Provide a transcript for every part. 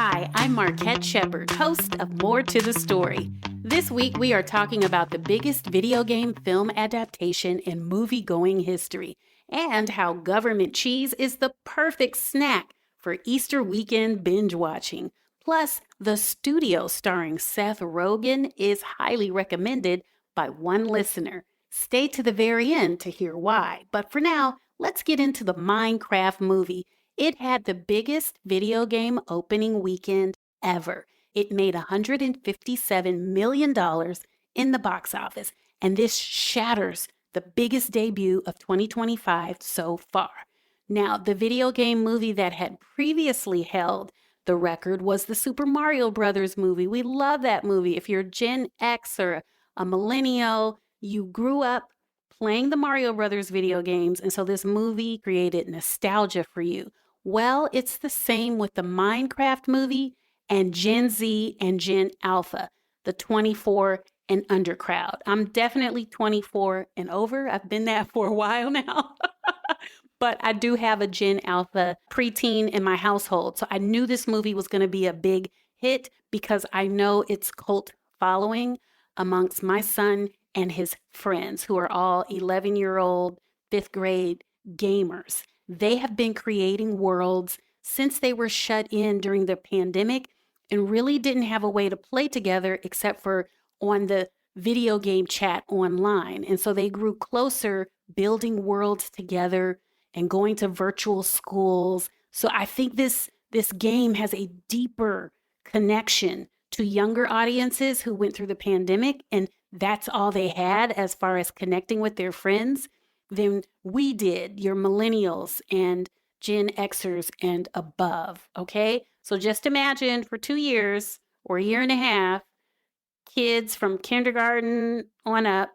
Hi, I'm Marquette Shepard, host of More to the Story. This week we are talking about the biggest video game film adaptation in movie-going history and how government cheese is the perfect snack for Easter weekend binge watching. Plus, The Studio starring Seth Rogen is highly recommended by one listener. Stay to the very end to hear why. But for now, let's get into the Minecraft movie. It had the biggest video game opening weekend ever. It made $157 million in the box office, and this shatters the biggest debut of 2025 so far. Now, the video game movie that had previously held the record was the Super Mario Brothers movie. We love that movie. If you're Gen X or a millennial, you grew up playing the Mario Brothers video games, and so this movie created nostalgia for you. Well, it's the same with the Minecraft movie and Gen Z and Gen Alpha, the 24 and under crowd. I'm definitely 24 and over. I've been that for a while now. But I do have a Gen Alpha preteen in my household. So I knew this movie was going to be a big hit because I know its cult following amongst my son and his friends who are all 11-year-old, fifth grade gamers. They have been creating worlds since they were shut in during the pandemic and really didn't have a way to play together except for on the video game chat online. And so they grew closer building worlds together and going to virtual schools. So I think this game has a deeper connection to younger audiences who went through the pandemic, and that's all they had as far as connecting with their friends than we did, your millennials and Gen Xers and above, okay? So just imagine for 2 years or a year and a half, kids from kindergarten on up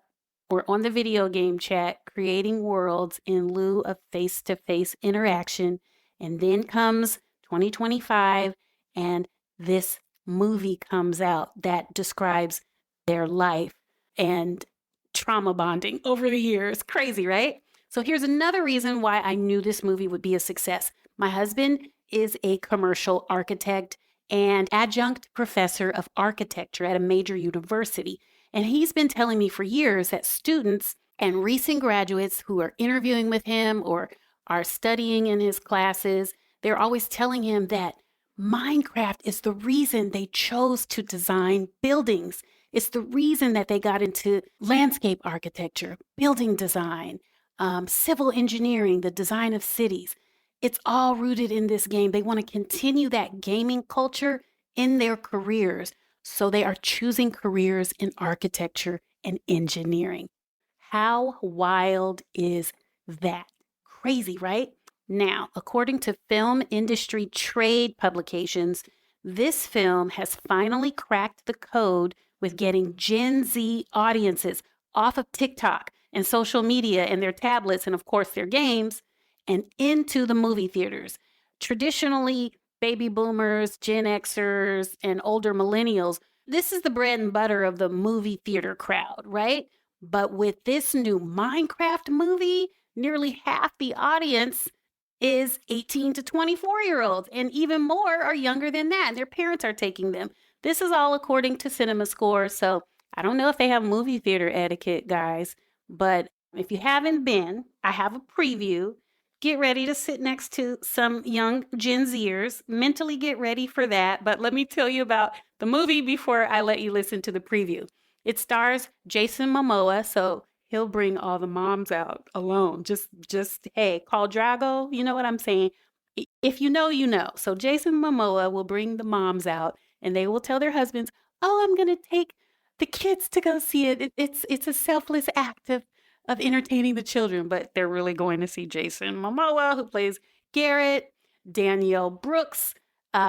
were on the video game chat creating worlds in lieu of face-to-face interaction. And then comes 2025 and this movie comes out that describes their life and trauma bonding over the years. Crazy, right? So here's another reason why I knew this movie would be a success. My husband is a commercial architect and adjunct professor of architecture at a major university. And he's been telling me for years that students and recent graduates who are interviewing with him or are studying in his classes, they're always telling him that Minecraft is the reason they chose to design buildings. It's the reason that they got into landscape architecture, building design, civil engineering, the design of cities. It's all rooted in this game. They want to continue that gaming culture in their careers. So they are choosing careers in architecture and engineering. How wild is that? Crazy, right? Now, according to film industry trade publications, this film has finally cracked the code with getting Gen Z audiences off of TikTok and social media and their tablets and, of course, their games and into the movie theaters. Traditionally, baby boomers, Gen Xers, and older millennials, this is the bread and butter of the movie theater crowd, right? But with this new Minecraft movie, nearly half the audience is 18 to 24-year-olds, and even more are younger than that. Their parents are taking them. This is all according to CinemaScore, so I don't know if they have movie theater etiquette, guys, but if you haven't been, I have a preview. Get ready to sit next to some young Gen Zers. Mentally get ready for that. But let me tell you about the movie before I let you listen to the preview. It stars Jason Momoa, so he'll bring all the moms out alone. Just hey, call Drago. You know what I'm saying? If you know, you know. So Jason Momoa will bring the moms out, and they will tell their husbands, "Oh, I'm gonna take the kids to go see it. It's a selfless act of entertaining the children," but they're really going to see Jason Momoa, who plays Garrett, Danielle Brooks,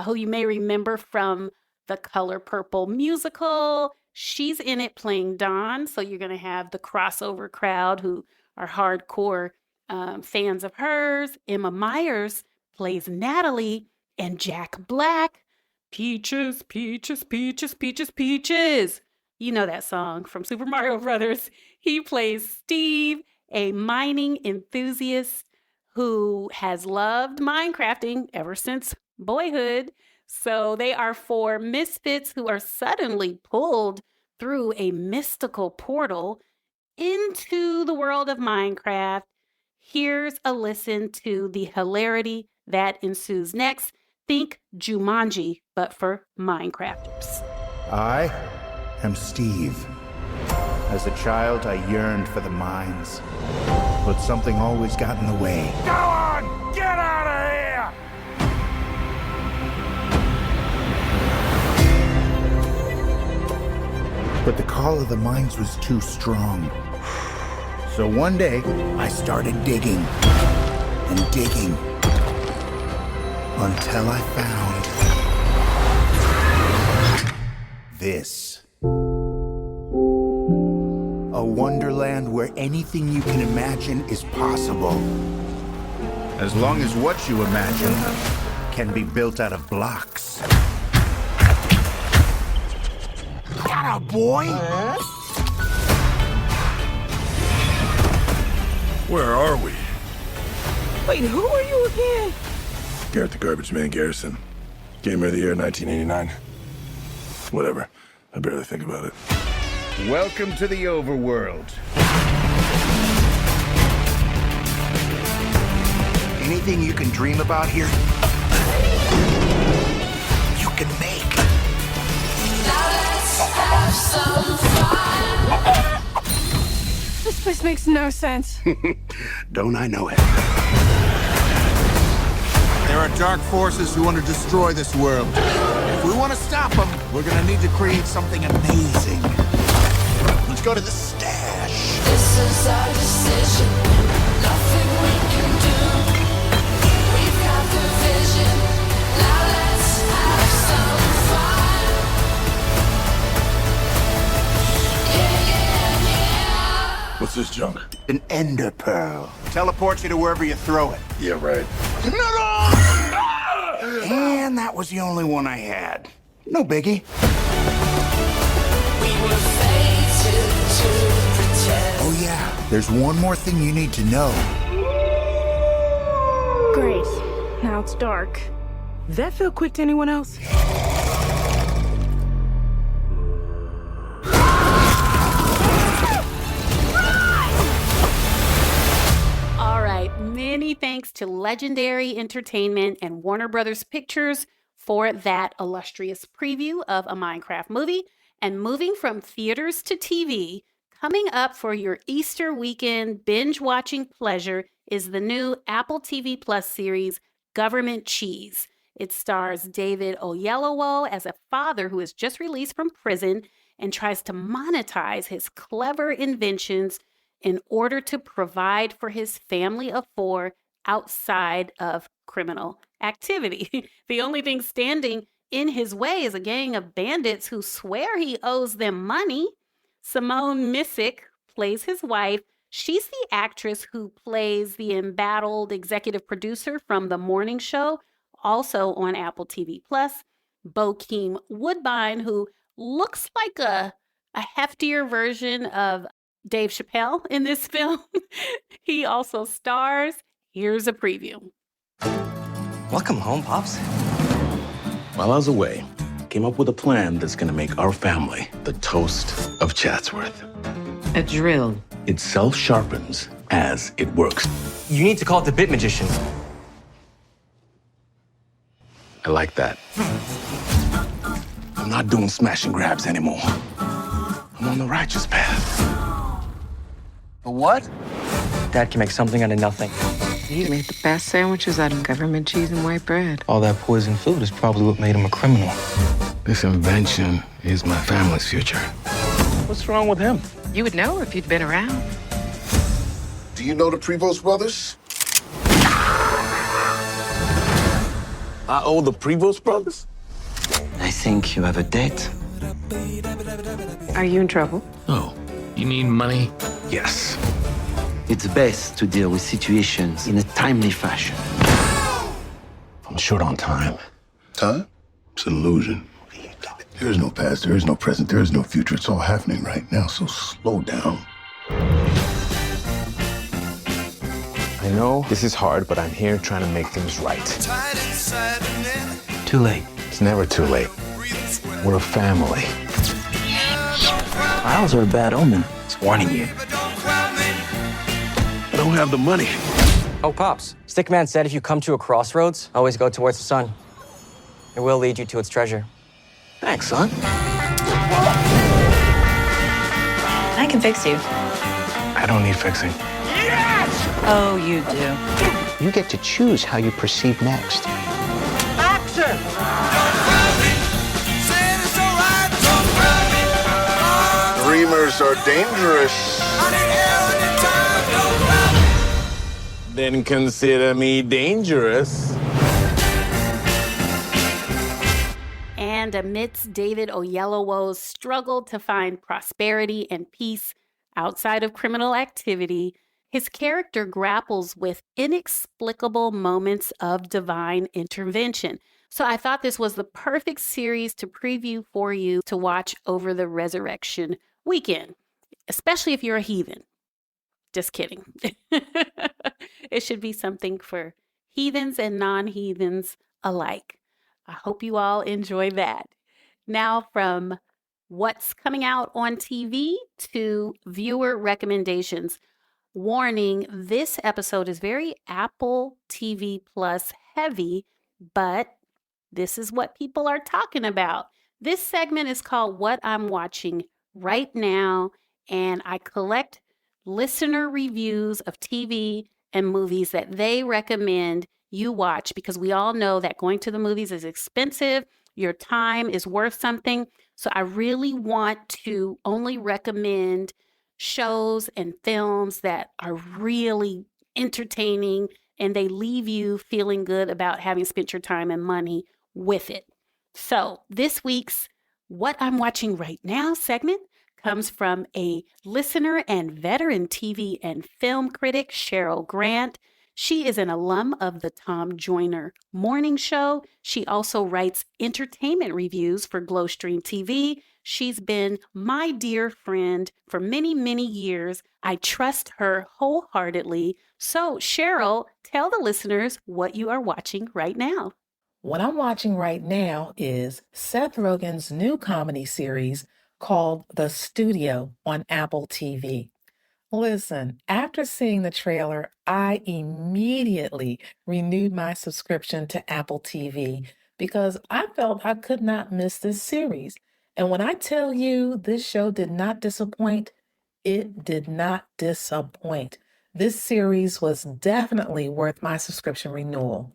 who you may remember from the Color Purple musical. She's in it playing Dawn, so you're going to have the crossover crowd who are hardcore fans of hers. Emma Myers plays Natalie, and Jack Black, Peaches, Peaches, Peaches, Peaches, Peaches. You know that song from Super Mario Brothers. He plays Steve, a mining enthusiast who has loved Minecrafting ever since boyhood. So they are four misfits who are suddenly pulled through a mystical portal into the world of Minecraft. Here's a listen to the hilarity that ensues. Next, think Jumanji, but for Minecrafters. I am Steve. As a child, I yearned for the mines, but something always got in the way. Go on! Get out of here! But the call of the mines was too strong. So one day, I started digging and digging until I found this. A wonderland where anything you can imagine is possible. As long as what you imagine can be built out of blocks. Got a boy? Where are we? Wait, who are you again? Garrett the Garbage Man Garrison. Gamer of the Year 1989. Whatever. I barely think about it. Welcome to the overworld. Anything you can dream about here, you can make. Now let's have some fun. This place makes no sense. Don't I know it? There are dark forces who want to destroy this world. If we want to stop them, we're going to need to create something amazing. Let's go to the stash. This is our decision. Nothing we can do. We've got the vision. Now let's have some fun. Yeah, yeah, yeah. What's this junk? An ender pearl. Teleports you to wherever you throw it. Yeah, right. And that was the only one I had. No biggie. We were fated to pretend. Oh yeah, there's one more thing you need to know. Great. Now it's dark. Did that feel quick to anyone else? All right, many thanks to Legendary Entertainment and Warner Brothers Pictures for that illustrious preview of a Minecraft movie. And moving from theaters to TV, coming up for your Easter weekend binge-watching pleasure is the new Apple TV Plus series, Government Cheese. It stars David Oyelowo as a father who is just released from prison and tries to monetize his clever inventions in order to provide for his family of four outside of criminal activity. The only thing standing in his way is a gang of bandits who swear he owes them money. Simone Missick plays his wife. She's the actress who plays the embattled executive producer from The Morning Show, also on Apple TV+. Bokeem Woodbine, who looks like a heftier version of Dave Chappelle in this film. He also stars. Here's a preview. Welcome home, Pops. While I was away, came up with a plan that's gonna make our family the toast of Chatsworth. A drill. It self-sharpens as it works. You need to call it the Bit Magician. I like that. I'm not doing smash and grabs anymore. I'm on the righteous path. A what? Dad can make something out of nothing. He made the best sandwiches out of government cheese and white bread. All that poison food is probably what made him a criminal. This invention is my family's future. What's wrong with him? You would know if you'd been around. Do you know the Prevost brothers? I owe the Prevost brothers? I think you have a date. Are you in trouble? Oh, you need money? Yes. It's best to deal with situations in a timely fashion. I'm short on time. Time? It's an illusion. There is no past, there is no present, there is no future. It's all happening right now, so slow down. I know this is hard, but I'm here trying to make things right. Too late. It's never too late. We're a family. Owls are a bad omen. It's warning you. I don't have the money. Oh, Pops. Stickman said if you come to a crossroads, always go towards the sun. It will lead you to its treasure. Thanks, son. I can fix you. I don't need fixing. Oh, you do. You get to choose how you proceed next. Dreamers are dangerous. Then consider me dangerous. And amidst David Oyelowo's struggle to find prosperity and peace outside of criminal activity, his character grapples with inexplicable moments of divine intervention. So I thought this was the perfect series to preview for you to watch over the resurrection weekend, especially if you're a heathen. Just kidding. It should be something for heathens and non-heathens alike. I hope you all enjoy that. Now, from what's coming out on TV to viewer recommendations. Warning, this episode is very Apple TV Plus heavy, but this is what people are talking about. This segment is called What I'm Watching Right Now, and I collect listener reviews of TV and movies that they recommend you watch, because we all know that going to the movies is expensive. Your time is worth something. So I really want to only recommend shows and films that are really entertaining and they leave you feeling good about having spent your time and money with it. So this week's What I'm Watching Right Now segment comes from a listener and veteran TV and film critic, Cheryl Grant. She is an alum of the Tom Joyner Morning Show. She also writes entertainment reviews for Glowstream TV. She's been my dear friend for many, many years. I trust her wholeheartedly. So, Cheryl, tell the listeners what you are watching right now. What I'm watching right now is Seth Rogen's new comedy series called The Studio on Apple TV. Listen, after seeing the trailer, I immediately renewed my subscription to Apple TV because I felt I could not miss this series. And when I tell you this show did not disappoint, it did not disappoint. This series was definitely worth my subscription renewal.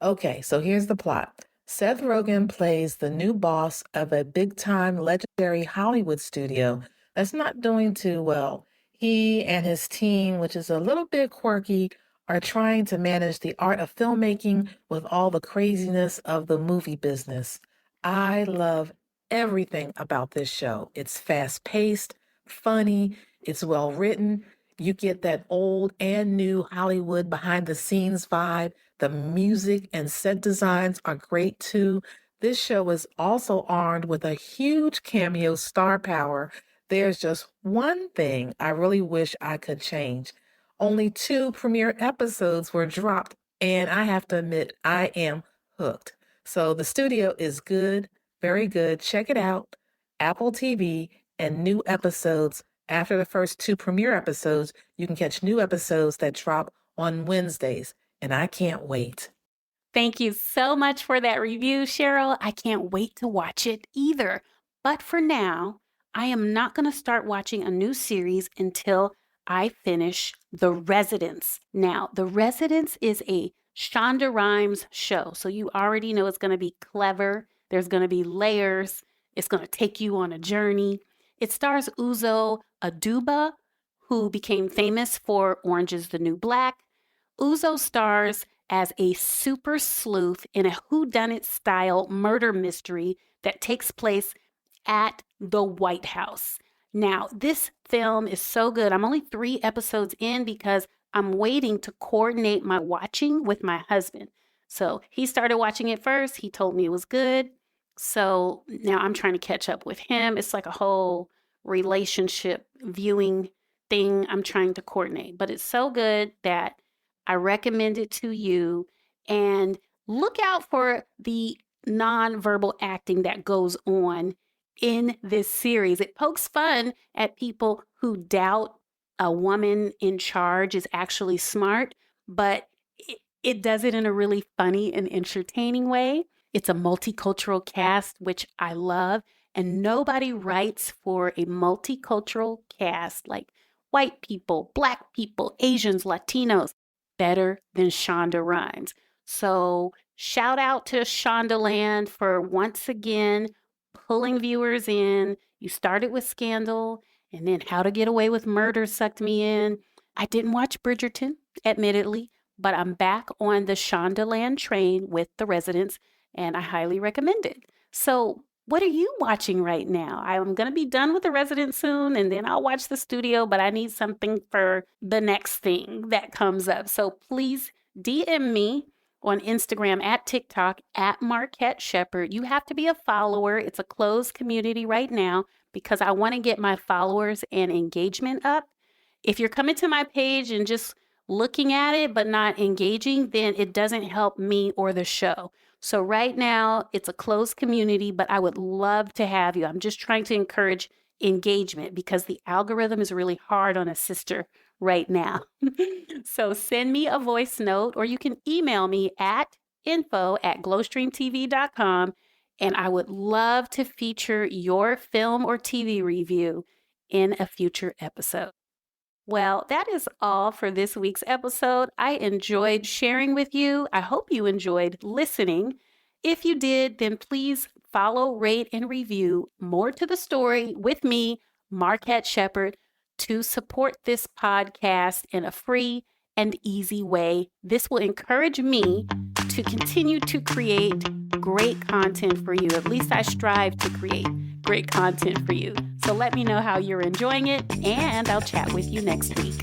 Okay, so here's the plot. Seth Rogen plays the new boss of a big-time legendary Hollywood studio that's not doing too well. He and his team, which is a little bit quirky, are trying to manage the art of filmmaking with all the craziness of the movie business. I love everything about this show. It's fast-paced, funny, it's well-written. You get that old and new Hollywood behind-the-scenes vibe. The music and set designs are great too. This show is also armed with a huge cameo star power. There's just one thing I really wish I could change. Only 2 premiere episodes were dropped, and I have to admit, I am hooked. So the studio is good, very good. Check it out. Apple TV, and new episodes. After the first 2 premiere episodes, you can catch new episodes that drop on Wednesdays. And I can't wait. Thank you so much for that review, Cheryl. I can't wait to watch it either. But for now, I am not going to start watching a new series until I finish The Residence. Now, The Residence is a Shonda Rhimes show, so you already know it's going to be clever. There's going to be layers. It's going to take you on a journey. It stars Uzo Aduba, who became famous for Orange is the New Black. Uzo stars as a super sleuth in a whodunnit style murder mystery that takes place at the White House. Now, this film is so good. I'm only 3 episodes in because I'm waiting to coordinate my watching with my husband. So he started watching it first. He told me it was good. So now I'm trying to catch up with him. It's like a whole relationship viewing thing I'm trying to coordinate. But it's so good that I recommend it to you. And look out for the nonverbal acting that goes on in this series. It pokes fun at people who doubt a woman in charge is actually smart, but it does it in a really funny and entertaining way. It's a multicultural cast, which I love, and nobody writes for a multicultural cast like white people, Black people, Asians, Latinos better than Shonda Rhimes. So shout out to Shondaland for once again pulling viewers in. You started with Scandal, and then How to Get Away with Murder sucked me in. I didn't watch Bridgerton, admittedly, but I'm back on the Shondaland train with The Residents, and I highly recommend it. So what are you watching right now? I'm going to be done with The Resident soon, and then I'll watch The Studio, but I need something for the next thing that comes up. So please DM me on Instagram, at TikTok, at Marquette Shepherd. You have to be a follower. It's a closed community right now because I want to get my followers and engagement up. If you're coming to my page and just looking at it but not engaging, then it doesn't help me or the show. So right now, it's a closed community, but I would love to have you. I'm just trying to encourage engagement because the algorithm is really hard on a sister right now. So send me a voice note, or you can email me at info@glowstreamtv.com, and I would love to feature your film or TV review in a future episode. Well, that is all for this week's episode. I enjoyed sharing with you. I hope you enjoyed listening. If you did, then please follow, rate, and review More to the Story with me, Marquette Shepherd, to support this podcast in a free and easy way. This will encourage me to continue to create great content for you. At least I strive to create great content for you. So let me know how you're enjoying it, and I'll chat with you next week.